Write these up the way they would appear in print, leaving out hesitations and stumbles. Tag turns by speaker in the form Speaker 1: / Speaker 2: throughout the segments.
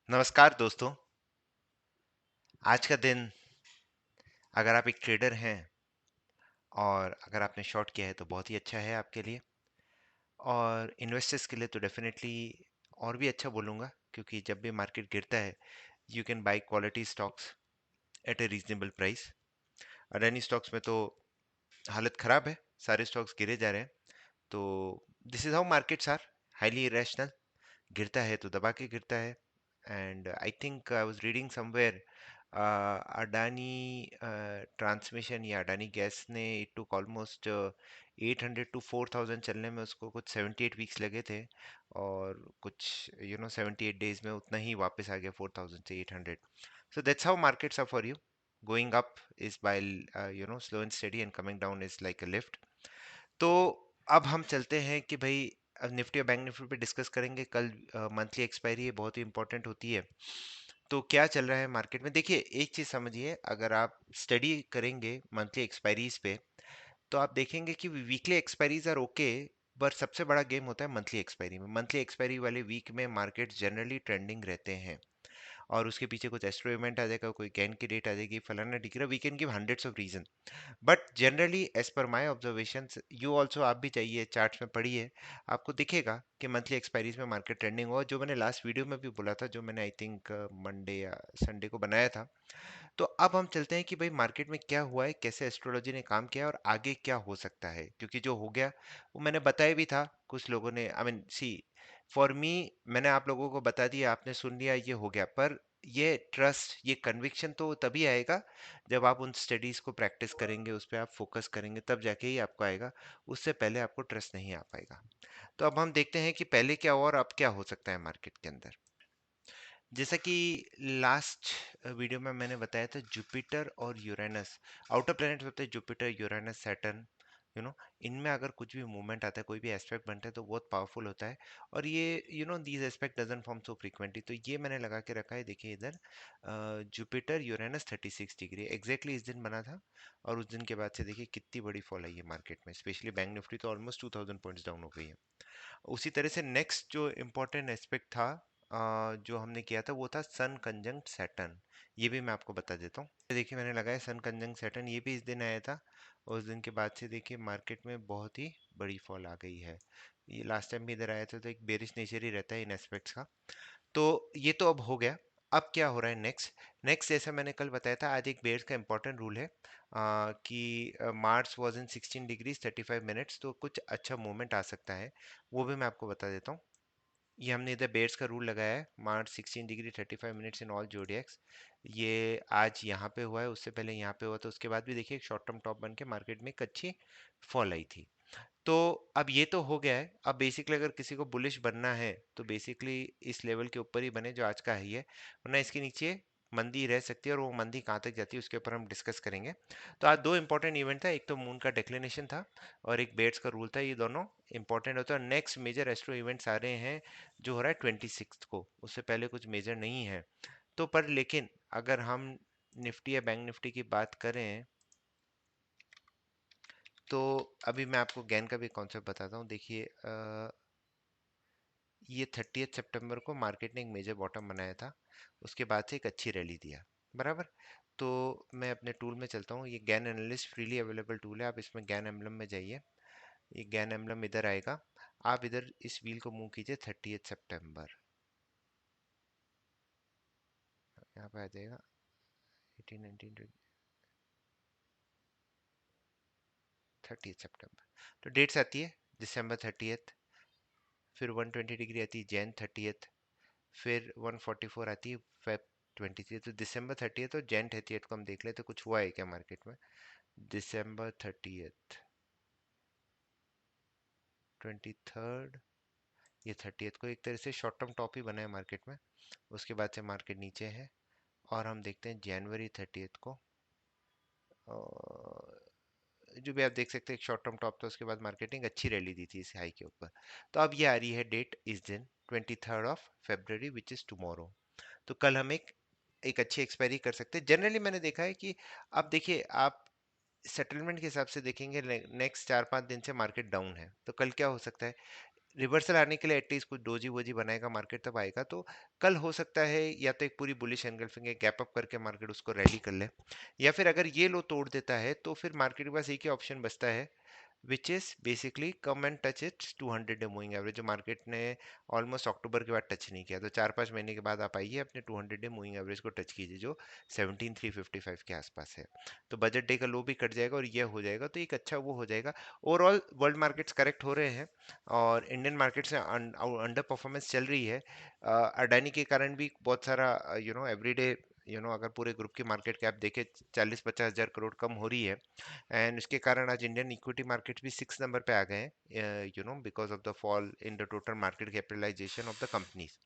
Speaker 1: नमस्कार दोस्तों। आज का दिन, अगर आप एक ट्रेडर हैं और अगर आपने शॉर्ट किया है तो बहुत ही अच्छा है आपके लिए, और इन्वेस्टर्स के लिए तो डेफिनेटली और भी अच्छा बोलूँगा, क्योंकि जब भी मार्केट गिरता है you can buy quality stocks eight A reasonable price. Adani stocks में तो हालत ख़राब है, सारे स्टॉक्स गिरे जा रहे हैं। तो this is how markets are, highly irrational. गिरता है तो दबा के गिरता है। And I think I was reading somewhere, Adani transmission या अडानी गैस ने इट टुक ऑलमोस्ट 800 टू 4000 चलने में उसको कुछ 78 वीक्स लगे थे, और कुछ 78 डेज में उतना ही वापस आ गया 4000 से 800। So that's how markets are for you. Going up is by slow and steady, and coming down is like a lift. तो अब हम चलते हैं कि भाई अब निफ्टी और बैंक निफ्टी पे डिस्कस करेंगे। कल मंथली एक्सपायरी है, बहुत ही इंपॉर्टेंट होती है। तो क्या चल रहा है मार्केट में, देखिए एक चीज समझिए, अगर आप स्टडी करेंगे मंथली एक्सपायरीज पे तो आप देखेंगे कि वीकली एक्सपायरीज आर ओके, पर सबसे बड़ा गेम होता है मंथली एक्सपायरी में। मंथली एक्सपायरी वाले वीक में मार्केट जनरली ट्रेंडिंग रहते हैं, और उसके पीछे कुछ एस्ट्रो इवेंट आ जाएगा, कोई कैन की डेट आ जाएगी, फलाना ढिकरा, we can give hundreds of reason. But generally as per my observation, you also, आप भी चाहिए चार्ट्स में पढ़िए, आपको दिखेगा कि मंथली एक्सपायरीज में मार्केट ट्रेंडिंग हुआ। जो मैंने लास्ट वीडियो में भी बोला था, जो मैंने आई थिंक मंडे या संडे को बनाया था। तो अब हम चलते हैं कि भाई मार्केट में क्या हुआ है, कैसे एस्ट्रोलॉजी ने काम किया, और आगे क्या हो सकता है, क्योंकि जो हो गया वो मैंने बताया भी था। कुछ लोगों ने, I mean C, for me, मैंने आप लोगों को बता दिया, आपने सुन लिया, ये हो गया। पर ये ट्रस्ट, ये कन्विक्शन तो तभी आएगा जब आप उन स्टडीज को प्रैक्टिस करेंगे, उस पर आप फोकस करेंगे, तब जाके ही आपको आएगा। उससे पहले आपको ट्रस्ट नहीं आ पाएगा। तो अब हम देखते हैं कि पहले क्या हुआ और अब क्या हो सकता है मार्केट के अंदर। जैसा कि लास्ट वीडियो में मैंने बताया था, जुपिटर और यूरेनस आउटर प्लैनेट होते हैं। जुपिटर, यूरेनस, सैटर्न, इनमें अगर कुछ भी मूवमेंट आता है, कोई भी एस्पेक्ट बनता है, तो बहुत पावरफुल होता है। और ये these aspect doesn't form so frequently, तो ये मैंने लगा के रखा है। देखिए इधर जुपिटर यूरेनस 36 डिग्री एग्जैक्टली इस दिन बना था, और उस दिन के बाद से देखिए कितनी बड़ी फॉल आई है मार्केट में, स्पेशली बैंक निफ्टी तो ऑलमोस्ट 2000 पॉइंट्स डाउन हो गई है। उसी तरह से नेक्स्ट जो इम्पोर्टेंट एस्पेक्ट था, जो हमने किया था, वो था सन कंजंक्ट सैटर्न। ये भी मैं आपको बता देता हूँ। देखिए मैंने लगाया सन कंजंक्ट सैटर्न, ये भी इस दिन आया था, और उस दिन के बाद से देखिए मार्केट में बहुत ही बड़ी फॉल आ गई है। ये लास्ट टाइम भी इधर आया था, तो एक बेरिश नेचर ही रहता है इन एस्पेक्ट्स का। तो ये तो अब हो गया। अब क्या हो रहा है नेक्स्ट? नेक्स्ट जैसा मैंने कल बताया था, आज एक बेयर्स का इंपॉर्टेंट रूल है, कि Mars was in 16 degrees 35 minutes, तो कुछ अच्छा मूवमेंट आ सकता है। वो भी मैं आपको बता देता हूँ। ये हमने इधर बेयर्स का रूल लगाया है, मार्च 16 डिग्री 35 मिनट्स इन ऑल जोडियक्स। ये आज यहाँ पे हुआ है, उससे पहले यहाँ पे हुआ था, उसके बाद भी देखिए एक शॉर्ट टर्म टॉप बन के मार्केट में एक अच्छी फॉल आई थी। तो अब ये तो हो गया है। अब बेसिकली अगर किसी को बुलिश बनना है तो बेसिकली इस लेवल के ऊपर ही बने जो आज का हाई है, वरना इसके नीचे मंदी रह सकती है, और वो मंदी कहाँ तक जाती है उसके ऊपर हम डिस्कस करेंगे। तो आज दो इंपॉर्टेंट इवेंट था, एक तो मून का डिक्लिनेशन था, और एक बेट्स का रूल था। ये दोनों इंपॉर्टेंट होता है। नेक्स्ट मेजर एस्ट्रो इवेंट्स आ रहे हैं, जो हो रहा है 26 को, उससे पहले कुछ मेजर नहीं है। तो पर लेकिन अगर हम निफ्टी या बैंक निफ्टी की बात करें, तो अभी मैं आपको गैन का भी कॉन्सेप्ट बताता हूँ। देखिए ये 30 सितंबर को मार्केट ने एक मेजर बॉटम बनाया था, उसके बाद से एक अच्छी रैली दिया, बराबर। तो मैं अपने टूल में चलता हूँ। ये Gann analyst freely available tool है, आप इसमें गैन एम्बलम में जाइए। ये गैन एम्बलम इधर आएगा, आप इधर इस व्हील को मूव कीजिए 30 सितंबर, यहाँ पे आ जाएगा 18 19 30 सितंबर। तो डेट्स आती है दिसंबर 30, फिर 120 डिग्री आती है जैन 30, फिर 144 आती है Feb 23। तो दिसंबर 30 और जैन 30 को हम देख लेते, तो कुछ हुआ है क्या मार्केट में। दिसंबर 30, 23, ये 30 को एक तरह से शॉर्ट टर्म टॉप ही बना है मार्केट में, उसके बाद से मार्केट नीचे है। और हम देखते हैं जनवरी 30 को, जो भी आप देख सकते हैं एक शॉर्ट टर्म टॉप था, उसके बाद मार्केटिंग अच्छी रैली दी थी इस हाई के ऊपर। तो अब ये आ रही है डेट इस दिन 23 विच इज़ टुमारो। तो कल हम एक एक अच्छी एक्सपायरी कर सकते हैं। जनरली मैंने देखा है कि, अब देखिए आप सेटलमेंट के हिसाब से देखेंगे, नेक्स्ट 4-5 दिन से मार्केट डाउन है, तो कल क्या हो सकता है, रिवर्सल आने के लिए एटलीस्ट कुछ डोजी वोजी बनाएगा मार्केट, तब आएगा। तो कल हो सकता है या तो एक पूरी बुलिश एनगल्फिंग है, गैप अप करके मार्केट उसको रैली कर ले, या फिर अगर ये लो तोड़ देता है तो फिर मार्केट के पास एक ही ऑप्शन बचता है, which is basically come and touch it's 200 day moving average, जो मार्केट ने ऑलमोस्ट अक्टूबर के बाद टच नहीं किया। तो 4-5 महीने के बाद आप आइए, अपने 200 डे मूविंग एवरेज को टच कीजिए, जो 17355 के आसपास है। तो बजट डे का लो भी कट जाएगा और ये हो जाएगा, तो एक अच्छा वो हो जाएगा। ओवरऑल वर्ल्ड मार्केट्स करेक्ट हो रहे हैं और इंडियन मार्केट्स में अंडर परफॉर्मेंस चल रही है। अडानी के कारण भी बहुत सारा एवरीडे अगर पूरे ग्रुप की मार्केट कैप देखे 40-50 हज़ार करोड़ कम हो रही है, एंड इसके कारण आज इंडियन इक्विटी मार्केट्स भी 6 नंबर पे आ गए हैं, because of the fall in the total market capitalisation of the companies.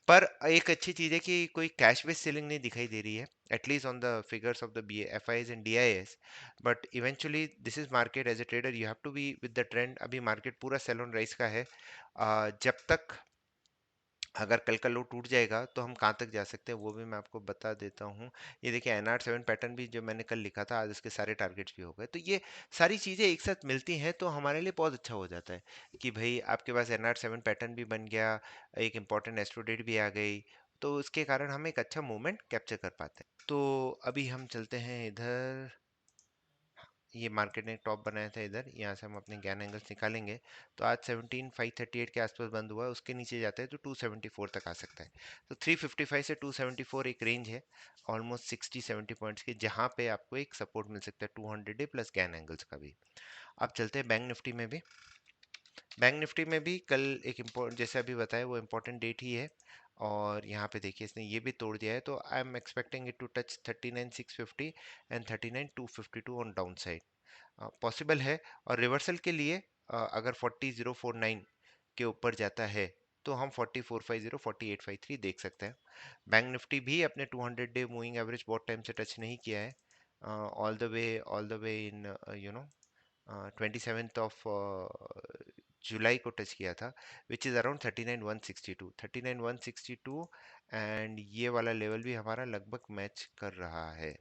Speaker 1: पर एक अच्छी चीज है कि कोई कैश बेस सेलिंग नहीं दिखाई दे रही है, at least on the figures of the B F Is and D I S. But eventually this is market, as a trader you have to be with the trend. अभी market पूरा sell on rise का है। जब तक अगर कल का लो टूट जाएगा तो हम कहाँ तक जा सकते हैं वो भी मैं आपको बता देता हूँ। ये देखिए NR7 पैटर्न भी जो मैंने कल लिखा था, आज इसके सारे टारगेट्स भी हो गए। तो ये सारी चीज़ें एक साथ मिलती हैं तो हमारे लिए बहुत अच्छा हो जाता है कि भाई आपके पास NR7 पैटर्न भी बन गया, एक इंपॉर्टेंट एस्ट्रोडेट भी आ गई, तो उसके कारण हम एक अच्छा मूवमेंट कैप्चर कर पाते हैं। तो अभी हम चलते हैं इधर। ये मार्केट ने टॉप बनाया था इधर, यहाँ से हम अपने ज्ञान एंगल्स निकालेंगे। तो आज 17,538 के आसपास बंद हुआ है, उसके नीचे जाता है तो 274 तक आ सकता है। तो 355 से 274 एक रेंज है, ऑलमोस्ट 60-70 पॉइंट्स की, जहाँ पे आपको एक सपोर्ट मिल सकता है 200 डे प्लस ज्ञान एंगल्स का भी। अब चलते हैं बैंक निफ्टी में भी। बैंक निफ्टी में भी कल एक इम्पोर्टेंट, जैसे अभी बताया, वो इम्पोर्टेंट डेट ही है। और यहाँ पे देखिए इसने ये भी तोड़ दिया है, तो I am expecting it to touch 39,650 and 39,252 on down side, possible है। और रिवर्सल के लिए अगर 40,049 के ऊपर जाता है तो हम 4450 4853 देख सकते हैं। बैंक निफ्टी भी अपने 200 डे मूविंग एवरेज बहुत टाइम से टच नहीं किया है, all the way in 27th of July को टच किया था, विच इज़ अराउंड 39,162 एंड ये वाला लेवल भी हमारा लगभग मैच कर रहा है।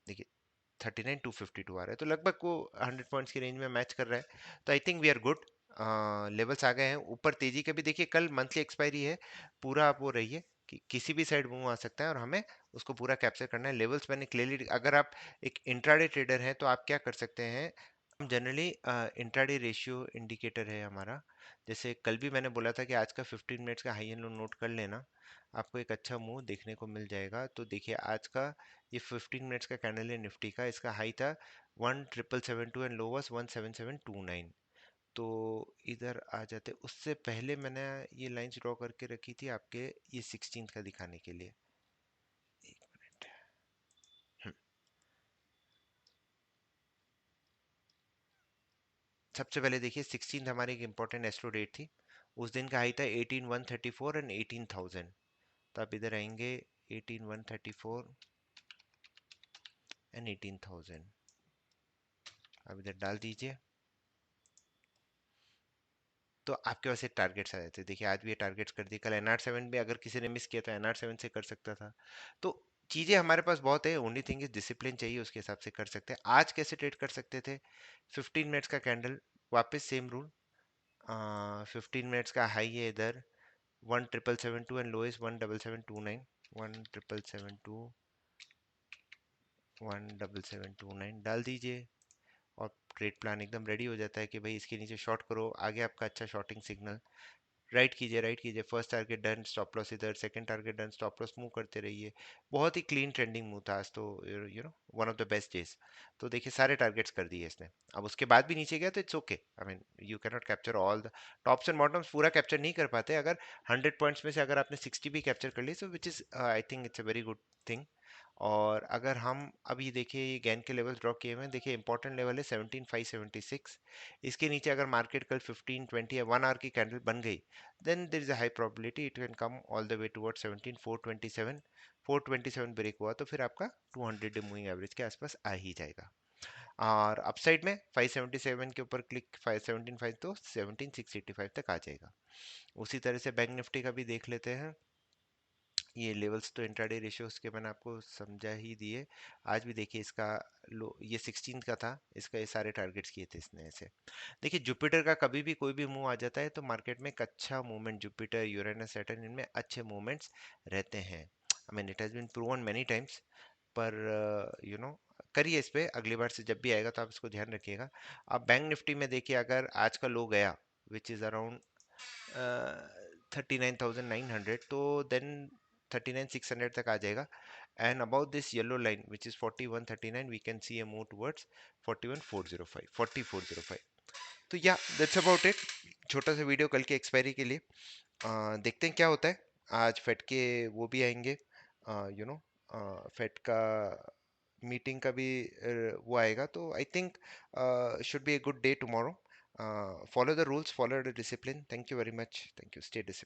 Speaker 1: देखिए 39,252 आ रहा है, तो लगभग वो 100 पॉइंट्स की रेंज में मैच कर रहा है। तो I think we are good. Levels आ गए हैं ऊपर। तेजी का भी देखिए, कल मंथली एक्सपायरी है, पूरा आप वो रहिए कि किसी भी साइड मूव आ सकता है और हमें उसको पूरा कैप्चर करना है। लेवल्स मैंने क्लियरली, अगर आप एक इंट्राडे ट्रेडर हैं तो आप क्या कर सकते हैं, हम जनरली इंट्राडे रेशियो इंडिकेटर है हमारा। जैसे कल भी मैंने बोला था कि आज का 15 मिनट्स का हाई एंड लो नोट कर लेना, आपको एक अच्छा मूव देखने को मिल जाएगा। तो देखिए आज का ये 15 मिनट्स का कैंडल है निफ्टी का, इसका हाई था 1772 एंड लो वाज 17729। तो इधर आ जाते, उससे पहले मैंने ये लाइंस ड्रॉ करके रखी थी आपके ये 16 का दिखाने के लिए। एक मिनट। हम्म, सबसे पहले देखिए 16 हमारी एक इंपॉर्टेंट एस्ट्रो डेट थी, उस दिन का हाई था 18,134 एंड 18,000। तो आप इधर आएंगे 18,134 एंड 18,000, आप इधर डाल दीजिए तो आपके पास ये टारगेट्स आ जाते हैं। देखिए आज भी ये टारगेट्स कर दिए, कल NR7 भी अगर किसी ने मिस किया तो NR7 से कर सकता था। तो चीज़ें हमारे पास बहुत है, ओनली थिंग इज डिसिप्लिन चाहिए, उसके हिसाब से कर सकते हैं। आज कैसे ट्रेड कर सकते थे, 15 मिनट्स का कैंडल, वापस सेम रूल। 15 मिनट्स का हाई है इधर 1772 एंड लो इज 17729, 1772 डाल दीजिए और ट्रेड प्लान एकदम रेडी हो जाता है कि भाई इसके नीचे शॉर्ट करो, आगे आपका अच्छा शॉर्टिंग सिग्नल। राइट कीजिए, first target done, stop loss इधर, second target done, stop loss move करते रहिए। बहुत ही क्लीन ट्रेंडिंग मूव था आज तो, one of the best days. तो देखिए सारे टारगेट्स कर दिए इसने। अब उसके बाद भी नीचे गया तो it's okay, I mean you can not capture all the tops and bottoms, पूरा कैप्चर नहीं कर पाते। अगर 100 पॉइंट्स में से अगर आपने 60 भी कैप्चर कर ली, so which is I think it's a very good thing. और अगर हम अभी देखिए ये गैन के लेवल ड्रॉ किए हुए हैं, देखिए इंपॉर्टेंट लेवल है 17,576। इसके नीचे अगर मार्केट कल 15-20 या 1 आवर की कैंडल बन गई, then there is a high probability it can come all the way towards 17,427। 427 break हुआ तो फिर आपका 200 डे मूविंग एवरेज के आसपास आ ही जाएगा। और अपसाइड में 577 के ऊपर क्लिक 517 तो 17,685 तक आ जाएगा। उसी तरह से बैंक निफ्टी का भी देख लेते हैं। ये लेवल्स तो इंट्राडे रेशियोज के मैंने आपको समझा ही दिए। आज भी देखिए इसका लो ये 16 का था, इसका ये सारे टारगेट्स किए थे इसने ऐसे। देखिए जुपिटर का कभी भी कोई भी मूव आ जाता है तो मार्केट में एक अच्छा मूवमेंट, जुपिटर यूरेनस सैटर्न इनमें अच्छे मूवमेंट्स रहते हैं। I mean it has been proven many times. पर करिए इस पे, अगली बार से जब भी आएगा तो आप इसको ध्यान रखिएगा। आप बैंक निफ्टी में देखिए, अगर आज का लो गया विच इज़ अराउंड 39,900, तो देन 39,600 तक आ जाएगा। And about this yellow line which is 4139 we can see a move towards 41,405, 4405। तो या दैट्स अबाउट इट। छोटा सा वीडियो कल के एक्सपायरी के लिए। देखते हैं क्या होता है। आज फेड के वो भी आएंगे, यू नो फेड का मीटिंग का भी वो आएगा, तो I think should be a good day tomorrow. Follow the rules, follow the discipline. Thank you very much. Thank you. Stay disciplined.